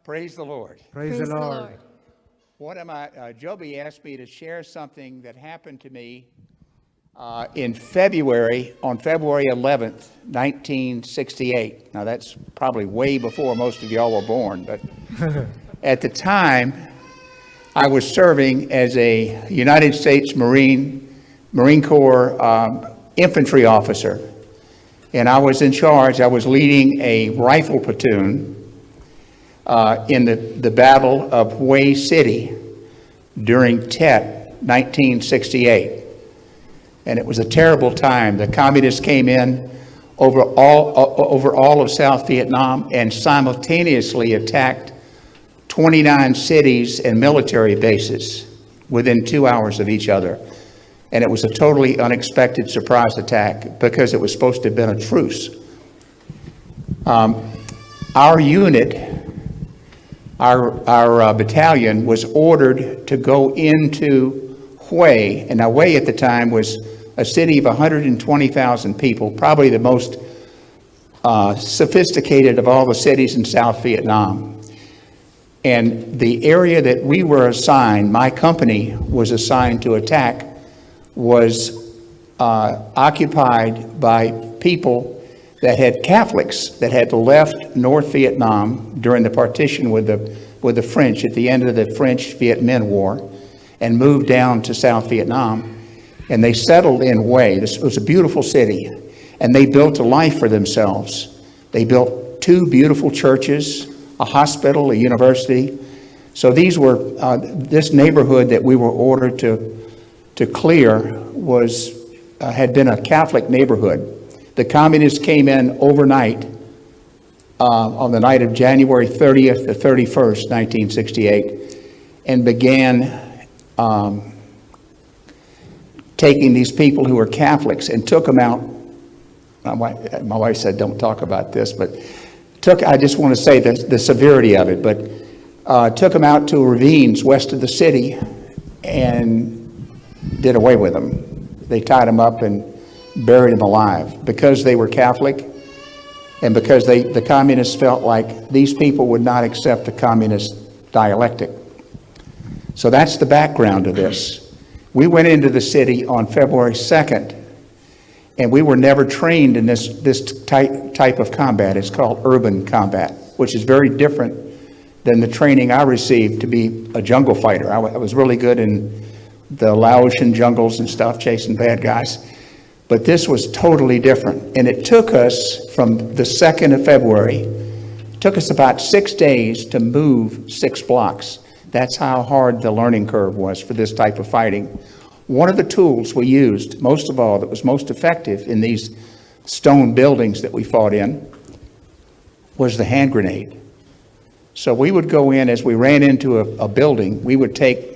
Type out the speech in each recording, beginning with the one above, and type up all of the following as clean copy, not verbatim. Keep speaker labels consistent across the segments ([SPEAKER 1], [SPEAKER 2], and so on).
[SPEAKER 1] Praise the Lord.
[SPEAKER 2] Praise the Lord.
[SPEAKER 1] Joby asked me to share something that happened to me in February, on February 11th, 1968. Now that's probably way before most of y'all were born, but at the time, I was serving as a United States Marine Corps infantry officer. And I was in charge. I was leading a rifle platoon in the Battle of Hue City during Tet, 1968. And it was a terrible time. The communists came in over all of South Vietnam and simultaneously attacked 29 cities and military bases within 2 hours of each other. And it was a totally unexpected surprise attack because it was supposed to have been a truce. Our unit, our battalion was ordered to go into Hue. And now Hue at the time was a city of 120,000 people, probably the most sophisticated of all the cities in South Vietnam. And the area that we were assigned, my company was assigned to attack, was occupied by people that had Catholics that had left North Vietnam during the partition with the French at the end of the French-Viet Minh War and moved down to South Vietnam. And they settled in Hue. This was a beautiful city. And they built a life for themselves. They built 2 beautiful churches, a hospital, a university. So these were, this neighborhood that we were ordered to clear had been a Catholic neighborhood. The communists came in overnight on the night of January 30th to 31st, 1968, and began taking these people who were Catholics and took them out. My wife said, don't talk about this, but I just want to say the severity of it, but took them out to ravines west of the city and did away with them. They tied them up and buried them alive because they were Catholic and because the communists felt like these people would not accept the communist dialectic. So that's the background of this. We went into the city on February 2nd, and we were never trained in this type of combat. It's called urban combat, which is very different than the training I received to be a jungle fighter. I was really good in the Laotian jungles and stuff, chasing bad guys. But this was totally different. And it took us from the 2nd of February, it took us about 6 days to move 6 blocks. That's how hard the learning curve was for this type of fighting. One of the tools we used, most of all, that was most effective in these stone buildings that we fought in, was the hand grenade. So we would go in, as we ran into a building, we would take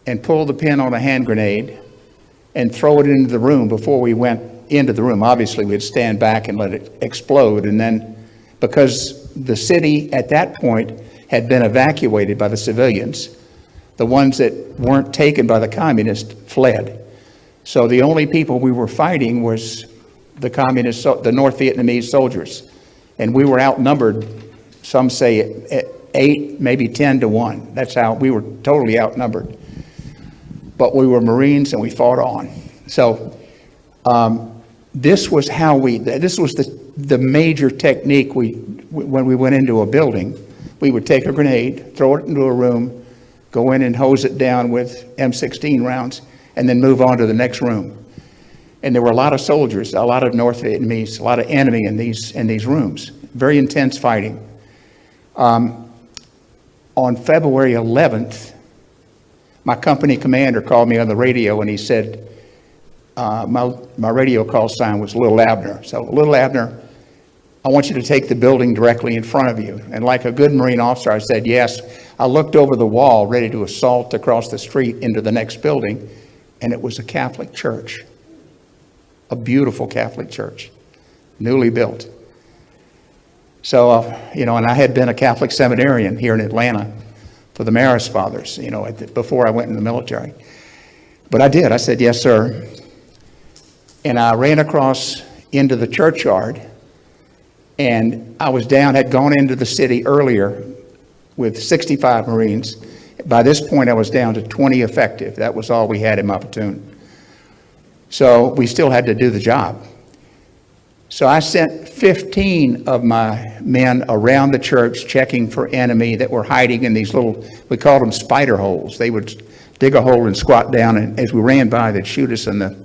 [SPEAKER 1] and pull the pin on a hand grenade and throw it into the room before we went into the room. Obviously, we'd stand back and let it explode. And then, because the city at that point had been evacuated by the civilians, the ones that weren't taken by the communists fled. So the only people we were fighting was the communists, the North Vietnamese soldiers. And we were outnumbered, some say 8, maybe 10 to 1. That's how we were totally outnumbered. But we were Marines and we fought on. So this was the major technique when we went into a building. We would take a grenade, throw it into a room, go in and hose it down with M16 rounds, and then move on to the next room. And there were a lot of soldiers, a lot of North Vietnamese, a lot of enemy in these rooms. Very intense fighting. On February 11th, my company commander called me on the radio and he said, my radio call sign was Little Abner. So, Little Abner, I want you to take the building directly in front of you. And like a good Marine officer, I said, yes. I looked over the wall, ready to assault across the street into the next building, and it was a Catholic church. A beautiful Catholic church, newly built. So, and I had been a Catholic seminarian here in Atlanta for the Marist Fathers, before I went in the military. But I did. I said, yes, sir. And I ran across into the churchyard And I was down, had gone into the city earlier with 65 Marines. By this point, I was down to 20 effective. That was all we had in my platoon. So we still had to do the job. So I sent 15 of my men around the church checking for enemy that were hiding in these little, we called them spider holes. They would dig a hole and squat down, and as we ran by, they'd shoot us in the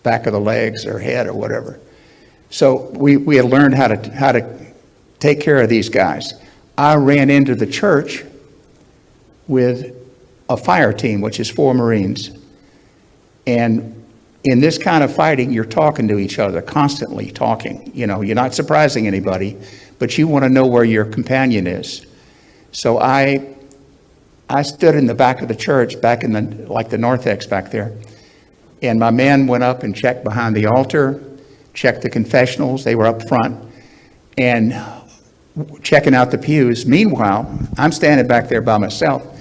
[SPEAKER 1] back of the legs or head or whatever. So we had learned how to take care of these guys. I ran into the church with a fire team, which is 4 Marines. And in this kind of fighting, you're talking to each other, constantly talking. You know, you're not surprising anybody, but you want to know where your companion is. So I stood in the back of the church, back in the narthex back there, and my men went up and checked behind the altar, checked the confessionals. They were up front, and checking out the pews. Meanwhile, I'm standing back there by myself,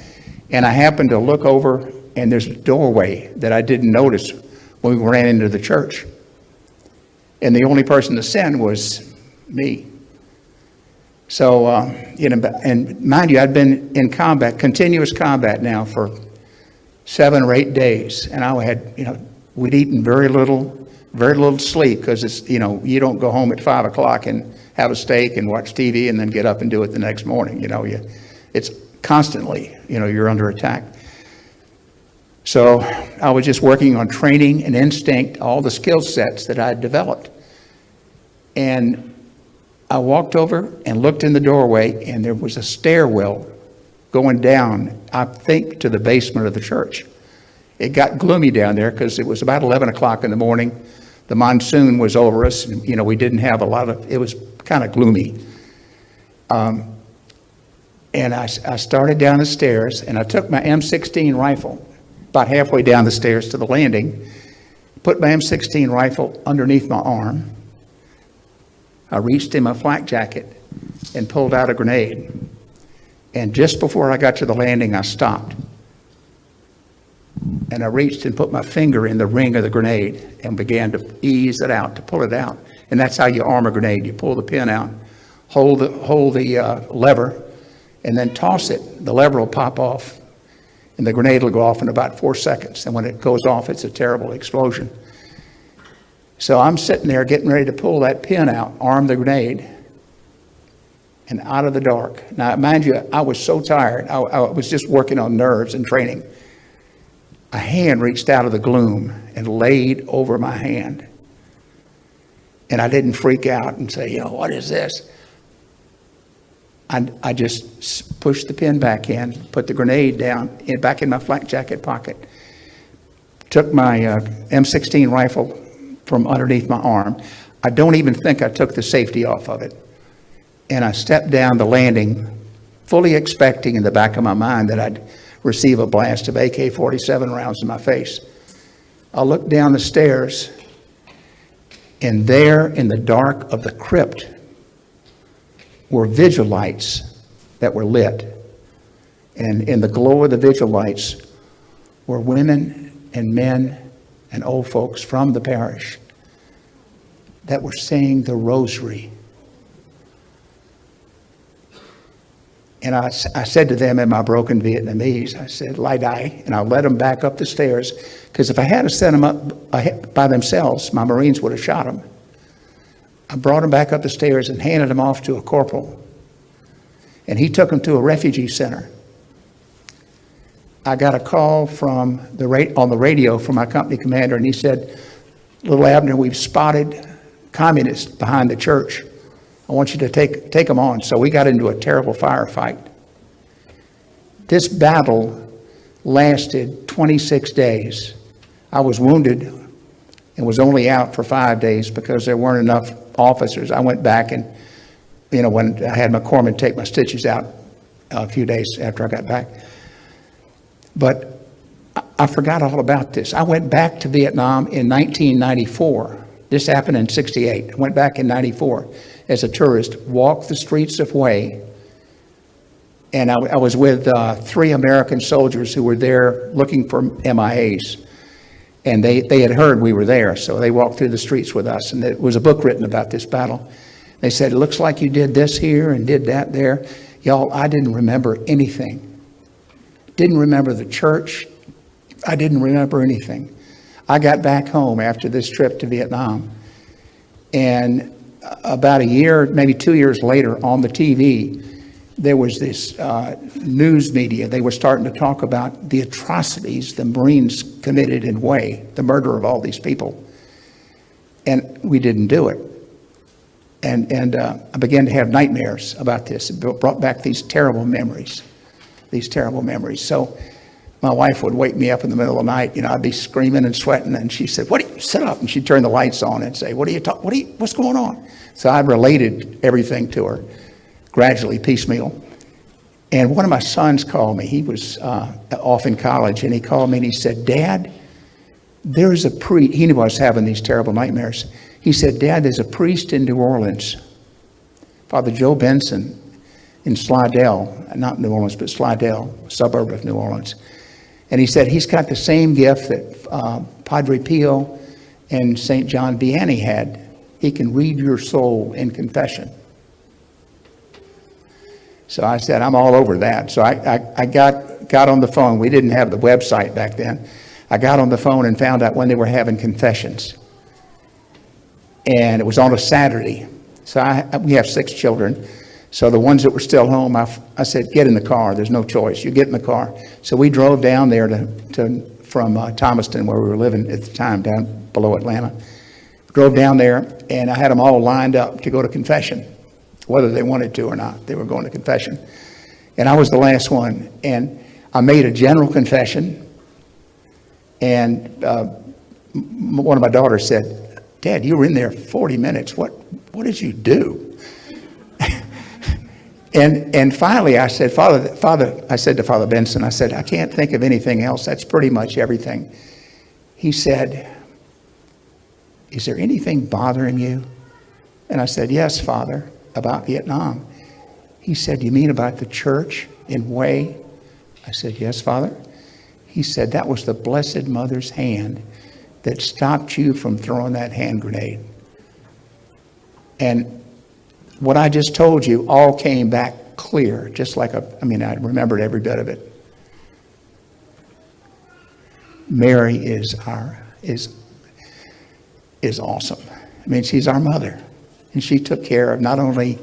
[SPEAKER 1] and I happened to look over, and there's a doorway that I didn't notice when we ran into the church. And the only person to send was me. So, and mind you, I'd been in combat, continuous combat now for 7 or 8 days. And I had, we'd eaten very little sleep, because it's, you don't go home at 5 o'clock and have a steak and watch TV and then get up and do it the next morning. It's constantly, you're under attack. So I was just working on training and instinct, all the skill sets that I'd developed. And I walked over and looked in the doorway, and there was a stairwell going down, I think, to the basement of the church. It got gloomy down there because it was about 11 o'clock in the morning. The monsoon was over us, and, we didn't have it was kind of gloomy. And I started down the stairs, and I took my M16 rifle about halfway down the stairs to the landing, put my M16 rifle underneath my arm. I reached in my flak jacket and pulled out a grenade. And just before I got to the landing, I stopped. And I reached and put my finger in the ring of the grenade and began to ease it out, to pull it out. And that's how you arm a grenade. You pull the pin out, hold the lever, and then toss it. The lever will pop off, and the grenade will go off in about 4 seconds. And when it goes off, it's a terrible explosion. So I'm sitting there getting ready to pull that pin out, arm the grenade, and out of the dark. Now, mind you, I was so tired. I was just working on nerves and training. A hand reached out of the gloom and laid over my hand. And I didn't freak out and say, what is this? I just pushed the pin back in, put the grenade down, back in my flak jacket pocket, took my M16 rifle from underneath my arm. I don't even think I took the safety off of it. And I stepped down the landing, fully expecting in the back of my mind that I'd receive a blast of AK-47 rounds in my face. I looked down the stairs, and there in the dark of the crypt were vigil lights that were lit. And in the glow of the vigil lights were women and men and old folks from the parish that were saying the rosary. And I said to them in my broken Vietnamese, I said, Lai Dai, and I led them back up the stairs, because if I had to send them up by themselves, my Marines would have shot them. I brought them back up the stairs and handed them off to a corporal. And he took them to a refugee center. I got a call from on the radio from my company commander, and he said, Little Abner, we've spotted communists behind the church. I want you to take them on. So we got into a terrible firefight. This battle lasted 26 days. I was wounded and was only out for 5 days because there weren't enough officers. I went back and, when I had my corpsman take my stitches out a few days after I got back. But I forgot all about this. I went back to Vietnam in 1994. This happened in 68. I went back in 94 as a tourist, walked the streets of Hue, and I was with 3 American soldiers who were there looking for MIAs. And they had heard we were there, so they walked through the streets with us. And there was a book written about this battle. They said, it looks like you did this here and did that there. Y'all, I didn't remember anything. Didn't remember the church. I didn't remember anything. I got back home after this trip to Vietnam. And about a year, maybe 2 years later, on the TV, there was this news media. They were starting to talk about the atrocities the Marines committed in Hue, the murder of all these people. And we didn't do it. And I began to have nightmares about this. It brought back these terrible memories. So my wife would wake me up in the middle of the night. I'd be screaming and sweating, and she said, sit up. And she'd turn the lights on and say, what's going on? So I related everything to her, gradually, piecemeal. And one of my sons called me. He was off in college, and he called me and he said, Dad, there's a priest. He knew I was having these terrible nightmares. He said, Dad, there's a priest in New Orleans, Father Joe Benson, in Slidell, not New Orleans, but Slidell, a suburb of New Orleans. And he said he's got the same gift that Padre Pio and St. John Vianney had. He can read your soul in confession. So I said, I'm all over that. So I got on the phone. We didn't have the website back then. I got on the phone and found out when they were having confessions. And it was on a Saturday. So we have 6 children. So the ones that were still home, I said, get in the car. There's no choice. You get in the car. So we drove down there from Thomaston, where we were living at the time, down below Atlanta. Drove down there, and I had them all lined up to go to confession, whether they wanted to or not. They were going to confession. And I was the last one. And I made a general confession. And one of my daughters said, Dad, you were in there 40 minutes. What did you do? And finally I said, Father, I said to Father Benson, I said, I can't think of anything else. That's pretty much everything. He said, is there anything bothering you? And I said, yes, Father, about Vietnam. He said, you mean about the church in Hue? I said, yes, Father. He said, that was the Blessed Mother's hand that stopped you from throwing that hand grenade. And what I just told you all came back clear, just like I remembered every bit of it. Mary is awesome. I mean, she's our mother. And she took care of not only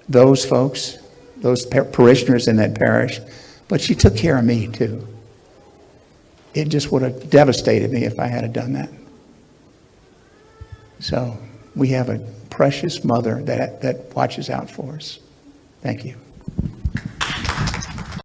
[SPEAKER 1] those folks, those parishioners in that parish, but she took care of me too. It just would have devastated me if I had done that. So we have a precious mother that watches out for us. Thank you.